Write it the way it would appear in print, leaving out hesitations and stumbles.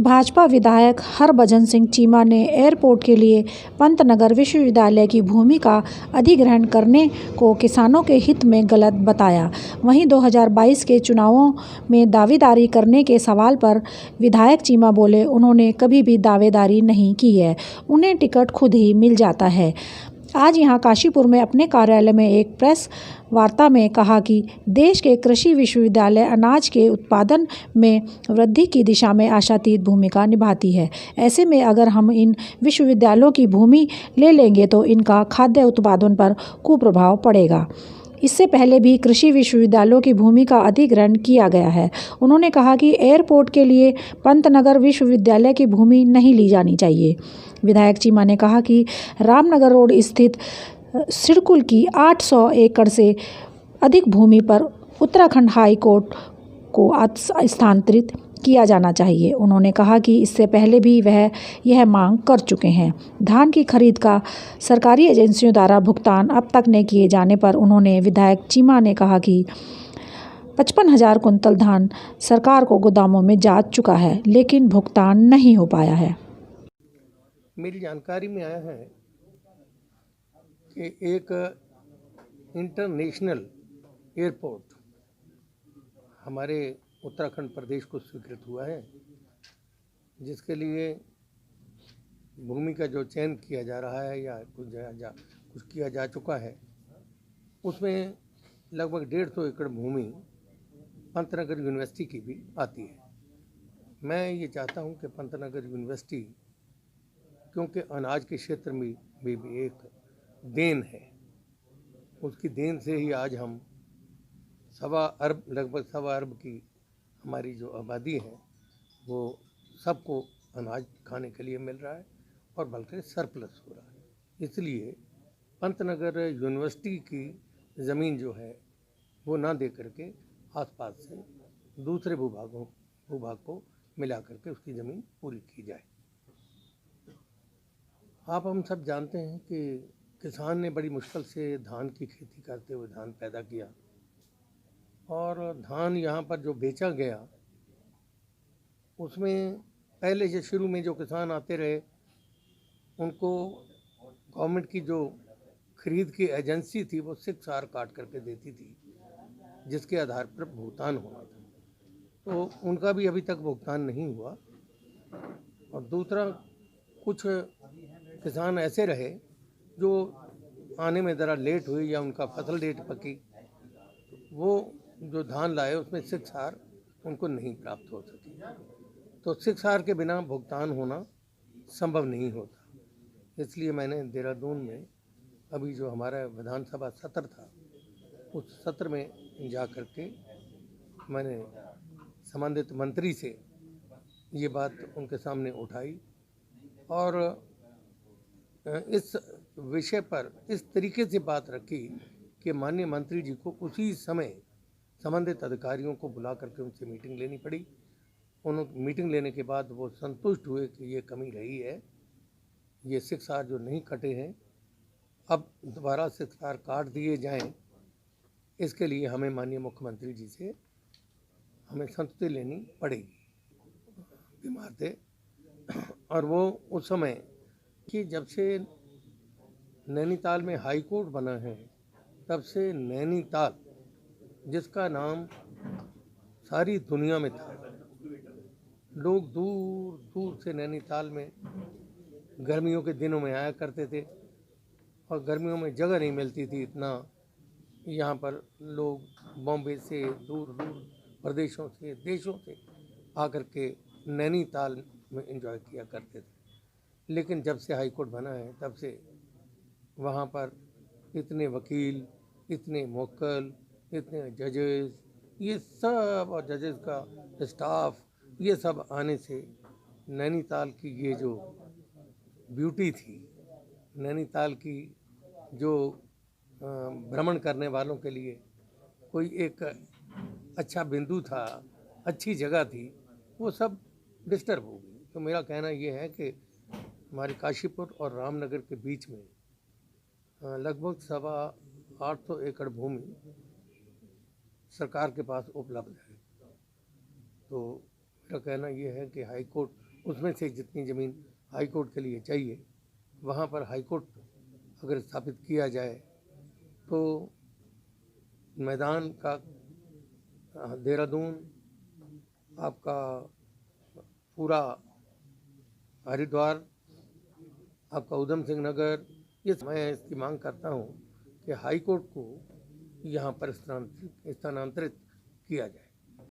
भाजपा विधायक हरभजन सिंह चीमा ने एयरपोर्ट के लिए पंतनगर विश्वविद्यालय की भूमि का अधिग्रहण करने को किसानों के हित में गलत बताया। वहीं 2022 के चुनावों में दावेदारी करने के सवाल पर विधायक चीमा बोले, उन्होंने कभी भी दावेदारी नहीं की है, उन्हें टिकट खुद ही मिल जाता है। आज यहां काशीपुर में अपने कार्यालय में एक प्रेस वार्ता में कहा कि देश के कृषि विश्वविद्यालय अनाज के उत्पादन में वृद्धि की दिशा में आशातीत भूमिका निभाती है। ऐसे में अगर हम इन विश्वविद्यालयों की भूमि ले लेंगे तो इनका खाद्य उत्पादन पर कुप्रभाव पड़ेगा। इससे पहले भी कृषि विश्वविद्यालयों की भूमि का अधिग्रहण किया गया है। उन्होंने कहा कि एयरपोर्ट के लिए पंतनगर विश्वविद्यालय की भूमि नहीं ली जानी चाहिए। विधायक चीमा ने कहा कि रामनगर रोड स्थित सिडकुल की 800 एकड़ से अधिक भूमि पर उत्तराखंड हाई कोर्ट को स्थानांतरित किया जाना चाहिए। उन्होंने कहा कि इससे पहले भी वह यह मांग कर चुके हैं। धान की खरीद का सरकारी एजेंसियों द्वारा भुगतान अब तक नहीं किए जाने पर उन्होंने विधायक चीमा ने कहा कि 55,000 कुंतल धान सरकार को गोदामों में जा चुका है, लेकिन भुगतान नहीं हो पाया है। मेरी जानकारी में आया है कि एक इंटरनेशनल एयरपोर्ट हमारे उत्तराखंड प्रदेश को स्वीकृत हुआ है, जिसके लिए भूमि का जो चयन किया जा रहा है या कुछ किया जा चुका है, उसमें लगभग 150 एकड़ भूमि पंतनगर यूनिवर्सिटी की भी आती है। मैं ये चाहता हूँ कि पंतनगर यूनिवर्सिटी, क्योंकि अनाज के क्षेत्र में भी एक देन है, उसकी देन से ही आज हम लगभग सवा अरब की हमारी जो आबादी है वो सबको अनाज खाने के लिए मिल रहा है और बल्कि सरप्लस हो रहा है। इसलिए पंतनगर यूनिवर्सिटी की ज़मीन जो है वो ना दे करके आसपास से दूसरे भूभाग को मिला करके उसकी ज़मीन पूरी की जाए। आप हम सब जानते हैं कि किसान ने बड़ी मुश्किल से धान की खेती करते हुए धान पैदा किया, और धान यहाँ पर जो बेचा गया उसमें पहले से शुरू में जो किसान आते रहे उनको गवर्नमेंट की जो खरीद की एजेंसी थी वो 6R काट करके देती थी, जिसके आधार पर भुगतान होना था, तो उनका भी अभी तक भुगतान नहीं हुआ। और दूसरा, कुछ किसान ऐसे रहे जो आने में ज़रा लेट हुई या उनका फसल लेट पकी, वो जो धान लाए उसमें 6R उनको नहीं प्राप्त हो सकी, तो 6R के बिना भुगतान होना संभव नहीं होता। इसलिए मैंने देहरादून में अभी जो हमारा विधानसभा सत्र था, उस सत्र में जा कर के मैंने संबंधित मंत्री से ये बात उनके सामने उठाई और इस विषय पर इस तरीके से बात रखी कि माननीय मंत्री जी को उसी समय संबंधित अधिकारियों को बुला करके उनसे मीटिंग लेनी पड़ी। उन्होंने मीटिंग लेने के बाद वो संतुष्ट हुए कि ये कमी रही है, ये 6R जो नहीं कटे हैं अब दोबारा 6R काट दिए जाएं, इसके लिए हमें माननीय मुख्यमंत्री जी से हमें संतुष्टि लेनी पड़ेगी। बीमार थे और वो उस समय कि जब से नैनीताल में हाई कोर्ट बना है तब से नैनीताल, जिसका नाम सारी दुनिया में था, लोग दूर दूर से नैनीताल में गर्मियों के दिनों में आया करते थे और गर्मियों में जगह नहीं मिलती थी इतना, यहाँ पर लोग बॉम्बे से दूर दूर प्रदेशों से देशों से आकर के नैनीताल में एंजॉय किया करते थे। लेकिन जब से हाई कोर्ट बना है तब से वहाँ पर इतने वकील, इतने मुवक्किल, इतने जजेस, ये सब और जजेस का स्टाफ, ये सब आने से नैनीताल की ये जो ब्यूटी थी, नैनीताल की जो भ्रमण करने वालों के लिए कोई एक अच्छा बिंदु था, अच्छी जगह थी, वो सब डिस्टर्ब हो गई। तो मेरा कहना ये है कि हमारे काशीपुर और रामनगर के बीच में लगभग 850 एकड़ भूमि सरकार के पास उपलब्ध है। तो मेरा कहना ये है कि हाई कोर्ट उसमें से जितनी ज़मीन हाई कोर्ट के लिए चाहिए वहाँ पर हाई कोर्ट अगर स्थापित किया जाए तो मैदान का देहरादून, आपका पूरा हरिद्वार, आपका उधम सिंह नगर, ये मैं इसकी मांग करता हूँ कि हाई कोर्ट को यहाँ पर स्थानांतरित किया जाए।